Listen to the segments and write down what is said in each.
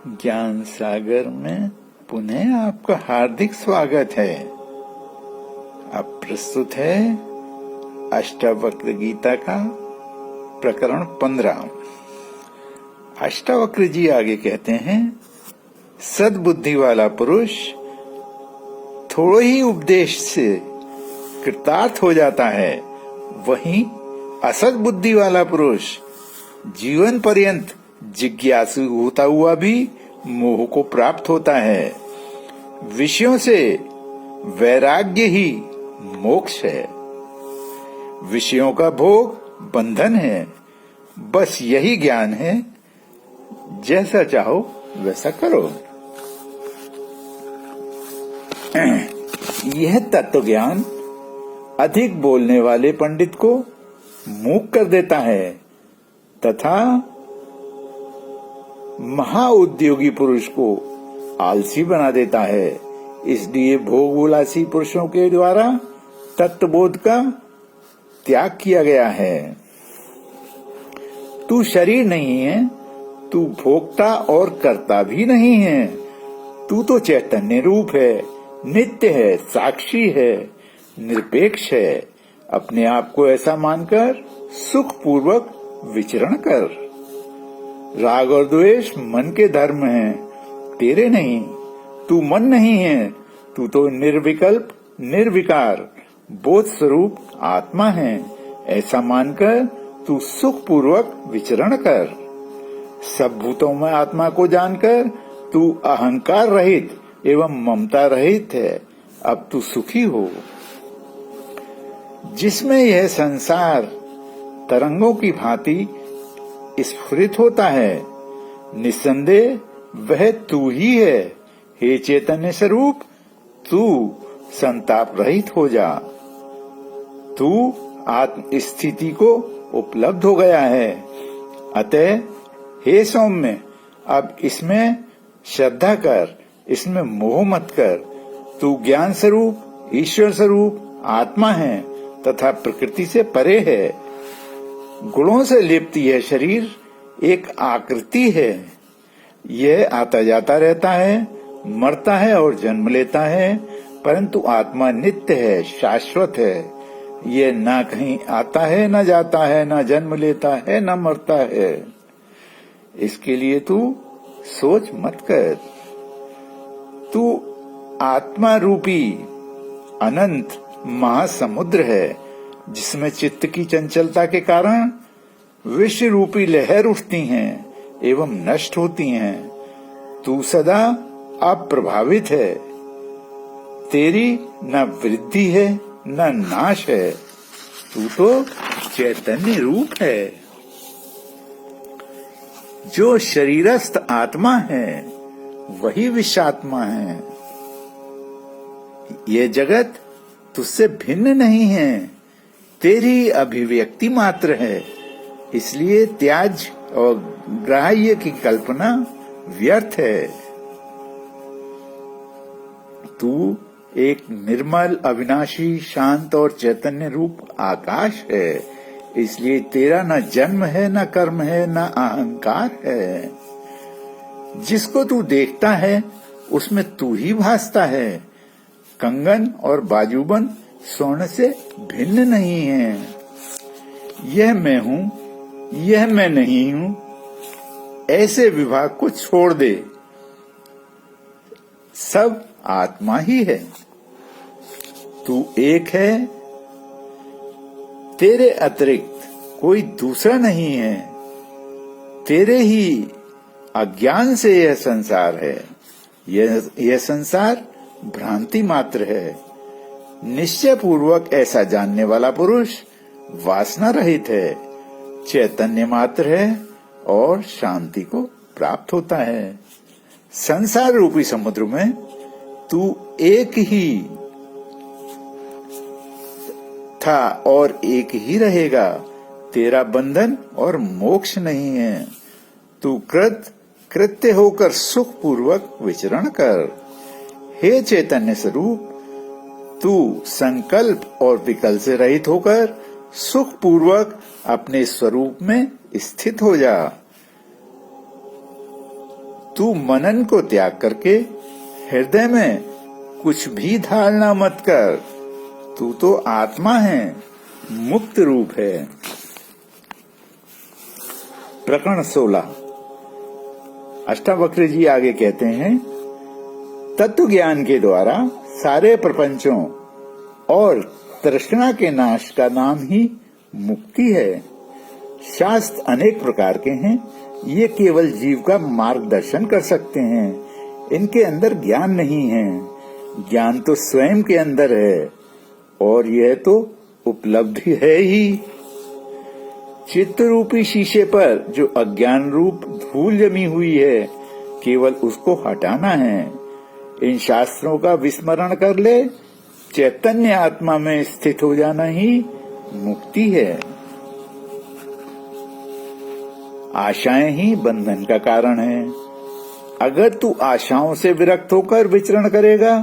ज्ञान सागर में पुनः आपका हार्दिक स्वागत है। अब प्रस्तुत है अष्टावक्र गीता का प्रकरण 15। अष्टावक्र जी आगे कहते हैं, सद्बुद्धि वाला पुरुष थोड़े ही उपदेश से कृतार्थ हो जाता है, वहीं असद बुद्धि वाला पुरुष जीवन पर्यंत जिज्ञासु होता हुआ भी मोह को प्राप्त होता है। विषयों से वैराग्य ही मोक्ष है। विषयों का भोग बंधन है। बस यही ज्ञान है, जैसा चाहो वैसा करो। यह तत्व ज्ञान अधिक बोलने वाले पंडित को मूक कर देता है तथा महाउद्योगी पुरुष को आलसी बना देता है। इसलिए भोग विलासी पुरुषों के द्वारा तत्वबोध का त्याग किया गया है। तू शरीर नहीं है, तू भोक्ता और कर्ता भी नहीं है। तू तो चैतन्य रूप है, नित्य है, साक्षी है, निरपेक्ष है। अपने आप को ऐसा मानकर सुख पूर्वक विचरण कर। राग और द्वेष मन के धर्म हैं, तेरे नहीं। तू मन नहीं है, तू तो निर्विकल्प निर्विकार बोध स्वरूप आत्मा है। ऐसा मानकर तू सुख पूर्वक विचरण कर। सब भूतों में आत्मा को जानकर तू अहंकार रहित एवं ममता रहित है। अब तू सुखी हो। जिसमें यह संसार तरंगों की भांति स्फुरित होता है, निस्संदेह वह तू ही है। हे चैतन्य स्वरूप, तू संताप रहित हो जा। तू आत्म स्थिति को उपलब्ध हो गया है। अतः हे सौम्य, अब इसमें श्रद्धा कर, इसमें मोह मत कर। तू ज्ञान स्वरूप, ईश्वर स्वरूप आत्मा है तथा प्रकृति से परे है। गुणों से लिप्त यह शरीर एक आकृति है। यह आता जाता रहता है, मरता है और जन्म लेता है, परंतु आत्मा नित्य है, शाश्वत है। यह ना कहीं आता है, न जाता है, न जन्म लेता है, न मरता है। इसके लिए तू सोच मत कर। तू आत्मा रूपी अनंत महासमुद्र है, जिसमें चित्त की चंचलता के कारण विश्व रूपी लहर उठती हैं एवं नष्ट होती हैं। तू सदा अप्रभावित है। तेरी न वृद्धि है न नाश है। तू तो चैतन्य रूप है। जो शरीरस्थ आत्मा है वही विश्वात्मा है। ये जगत तुझसे भिन्न नहीं है, तेरी अभिव्यक्ति मात्र है। इसलिए त्याज्य और ग्राह्य की कल्पना व्यर्थ है। तू एक निर्मल, अविनाशी, शांत और चैतन्य रूप आकाश है। इसलिए तेरा न जन्म है, न कर्म है, न अहंकार है। जिसको तू देखता है उसमें तू ही भासता है। कंगन और बाजूबंद स्वर्ण से भिन्न नहीं है। यह मैं हूँ, यह मैं नहीं हूँ, ऐसे विभाग को छोड़ दे। सब आत्मा ही है। तू एक है, तेरे अतिरिक्त कोई दूसरा नहीं है। तेरे ही अज्ञान से यह संसार है। यह संसार भ्रांति मात्र है। निश्चय पूर्वक ऐसा जानने वाला पुरुष वासना रहित है, चैतन्य मात्र है और शांति को प्राप्त होता है। संसार रूपी समुद्र में तू एक ही था और एक ही रहेगा। तेरा बंधन और मोक्ष नहीं है। तू कृत्य होकर सुख पूर्वक विचरण कर। हे चैतन्य स्वरूप, तू संकल्प और विकल्प से रहित होकर सुख पूर्वक अपने स्वरूप में स्थित हो जा। तू मनन को त्याग करके हृदय में कुछ भी धारणा मत कर। तू तो आत्मा है, मुक्त रूप है। प्रकरण 16। अष्टावक्र जी आगे कहते हैं, तत्व ज्ञान के द्वारा सारे प्रपंचों और तृष्णा के नाश का नाम ही मुक्ति है। शास्त्र अनेक प्रकार के हैं, ये केवल जीव का मार्गदर्शन कर सकते हैं। इनके अंदर ज्ञान नहीं है। ज्ञान तो स्वयं के अंदर है और यह तो उपलब्धि है ही। चित्त रूपी शीशे पर जो अज्ञान रूप धूल जमी हुई है, केवल उसको हटाना है। इन शास्त्रों का विस्मरण कर ले, चैतन्य आत्मा में स्थित हो जाना ही मुक्ति है। आशाएं ही बंधन का कारण है। अगर तू आशाओं से विरक्त होकर विचरण करेगा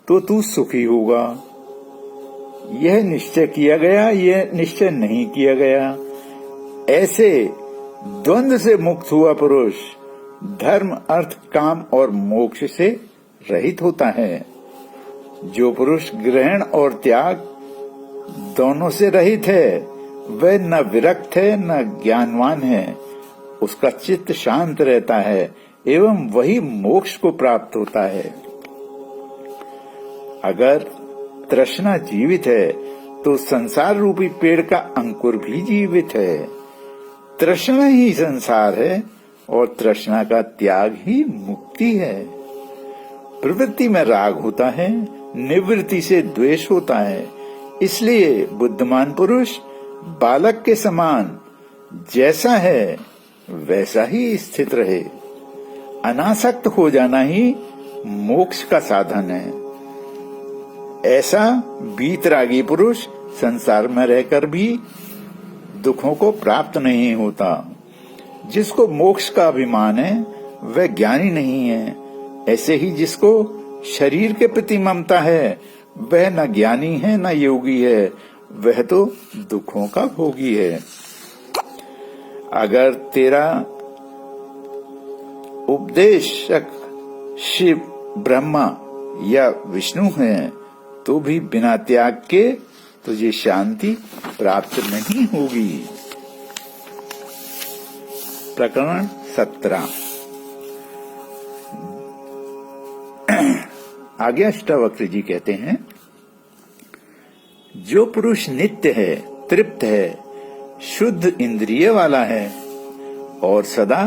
तो तू सुखी होगा। यह निश्चय किया गया, यह निश्चय नहीं किया गया, ऐसे द्वंद्व से मुक्त हुआ पुरुष धर्म, अर्थ, काम और मोक्ष से रहित होता है। जो पुरुष ग्रहण और त्याग दोनों से रहित है, वह न विरक्त है न ज्ञानवान है। उसका चित्त शांत रहता है एवं वही मोक्ष को प्राप्त होता है। अगर तृष्णा जीवित है तो संसार रूपी पेड़ का अंकुर भी जीवित है। तृष्णा ही संसार है और तृष्णा का त्याग ही मुक्ति है। प्रवृत्ति में राग होता है, निवृत्ति से द्वेष होता है। इसलिए बुद्धिमान पुरुष बालक के समान जैसा है वैसा ही स्थित रहे। अनासक्त हो जाना ही मोक्ष का साधन है। ऐसा वीतरागी पुरुष संसार में रहकर भी दुखों को प्राप्त नहीं होता। जिसको मोक्ष का अभिमान है वह ज्ञानी नहीं है। ऐसे ही जिसको शरीर के प्रति ममता है वह न ज्ञानी है न योगी है, वह तो दुखों का भोगी है। अगर तेरा उपदेशक शिव, ब्रह्मा या विष्णु है तो भी बिना त्याग के तुझे शांति प्राप्त नहीं होगी। प्रकरण 17। आगे अष्टावक्र जी कहते हैं, जो पुरुष नित्य है, तृप्त है, शुद्ध इंद्रिय वाला है और सदा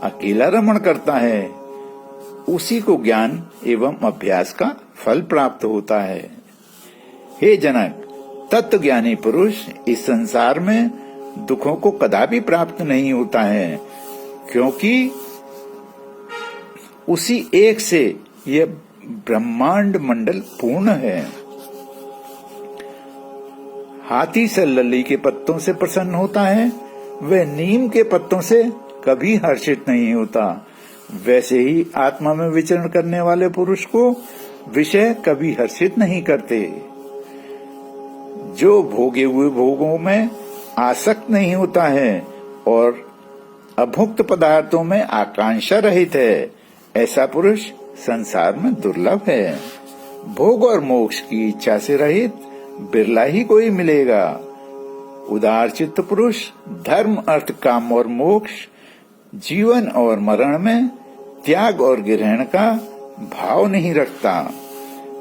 अकेला रमण करता है, उसी को ज्ञान एवं अभ्यास का फल प्राप्त होता है। हे जनक, तत्वज्ञानी पुरुष इस संसार में दुखों को कदापि प्राप्त नहीं होता है, क्योंकि उसी एक से यह ब्रह्मांड मंडल पूर्ण है। हाथी सल्लली के पत्तों से प्रसन्न होता है, वह नीम के पत्तों से कभी हर्षित नहीं होता। वैसे ही आत्मा में विचरण करने वाले पुरुष को विषय कभी हर्षित नहीं करते। जो भोगे हुए भोगों में आसक्त नहीं होता है और अभुक्त पदार्थों में आकांक्षा रहित है, ऐसा पुरुष संसार में दुर्लभ है। भोग और मोक्ष की इच्छा से रहित बिरला ही कोई मिलेगा। उदार चित्त पुरुष धर्म, अर्थ, काम और मोक्ष, जीवन और मरण में त्याग और ग्रहण का भाव नहीं रखता।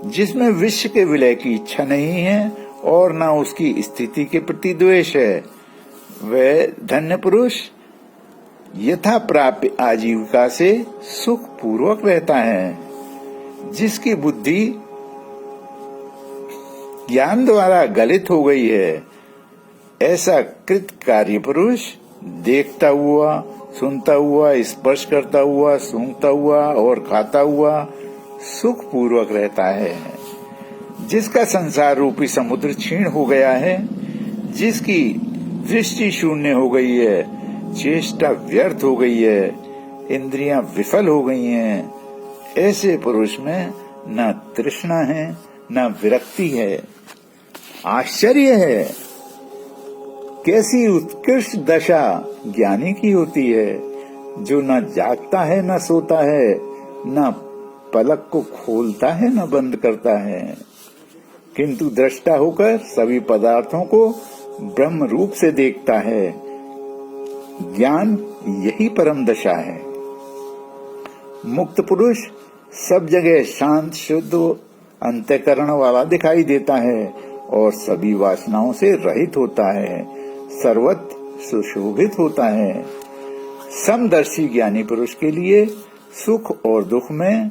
जिसमें विश्व के विलय की इच्छा नहीं है और न उसकी स्थिति के प्रति द्वेष है, वह धन्य पुरुष यथा प्राप्य आजीविका से सुख पूर्वक रहता है। जिसकी बुद्धि ज्ञान द्वारा गलित हो गई है, ऐसा कृत कार्य पुरुष देखता हुआ, सुनता हुआ, स्पर्श करता हुआ, सूंघता हुआ और खाता हुआ सुख पूर्वक रहता है। जिसका संसार रूपी समुद्र क्षीण हो गया है, जिसकी दृष्टि शून्य हो गई है, चेष्टा व्यर्थ हो गई है, इंद्रियां विफल हो गई हैं, ऐसे पुरुष में न तृष्णा है न विरक्ति है। आश्चर्य है, कैसी उत्कृष्ट दशा ज्ञानी की होती है। जो न जागता है न सोता है, न पलक को खोलता है न बंद करता है, किंतु दृष्टा होकर सभी पदार्थों को ब्रह्म रूप से देखता है। ज्ञान यही परम दशा है। मुक्त पुरुष सब जगह शांत शुद्ध अंतःकरण वाला दिखाई देता है और सभी वासनाओं से रहित होता है, सर्वत्र सुशोभित होता है। समदर्शी ज्ञानी पुरुष के लिए सुख और दुख में,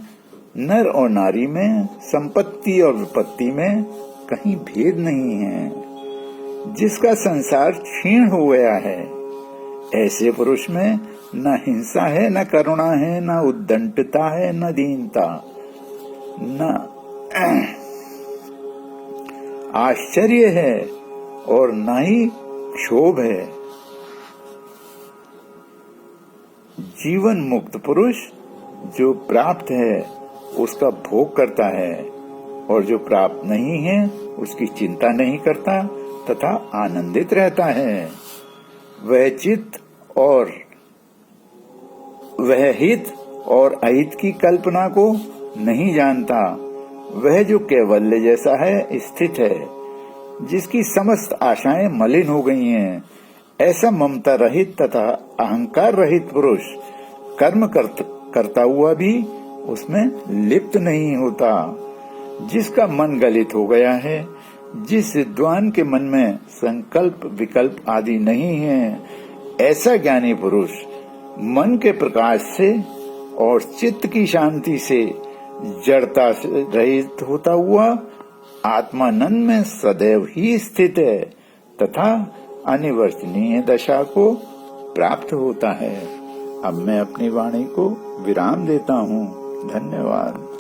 नर और नारी में, संपत्ति और विपत्ति में कहीं भेद नहीं है। जिसका संसार क्षीण हो गया है, ऐसे पुरुष में न हिंसा है, न करुणा है, न उद्दंडता है, न दीनता, न आश्चर्य है और न ही क्षोभ है। जीवन मुक्त पुरुष जो प्राप्त है उसका भोग करता है और जो प्राप्त नहीं है उसकी चिंता नहीं करता तथा आनंदित रहता है। वह चित्त और वह हित और अहित की कल्पना को नहीं जानता। वह जो कैवल्य जैसा है स्थित है, जिसकी समस्त आशाएं मलिन हो गई हैं, ऐसा ममता रहित तथा अहंकार रहित पुरुष कर्म करता हुआ भी उसमें लिप्त नहीं होता। जिसका मन गलित हो गया है, जिस विद्वान के मन में संकल्प विकल्प आदि नहीं है, ऐसा ज्ञानी पुरुष मन के प्रकाश से और चित्त की शांति से जड़ता से रहित होता हुआ आत्मानंद में सदैव ही स्थित है तथा अनिवर्चनीय दशा को प्राप्त होता है। अब मैं अपनी वाणी को विराम देता हूँ। धन्यवाद।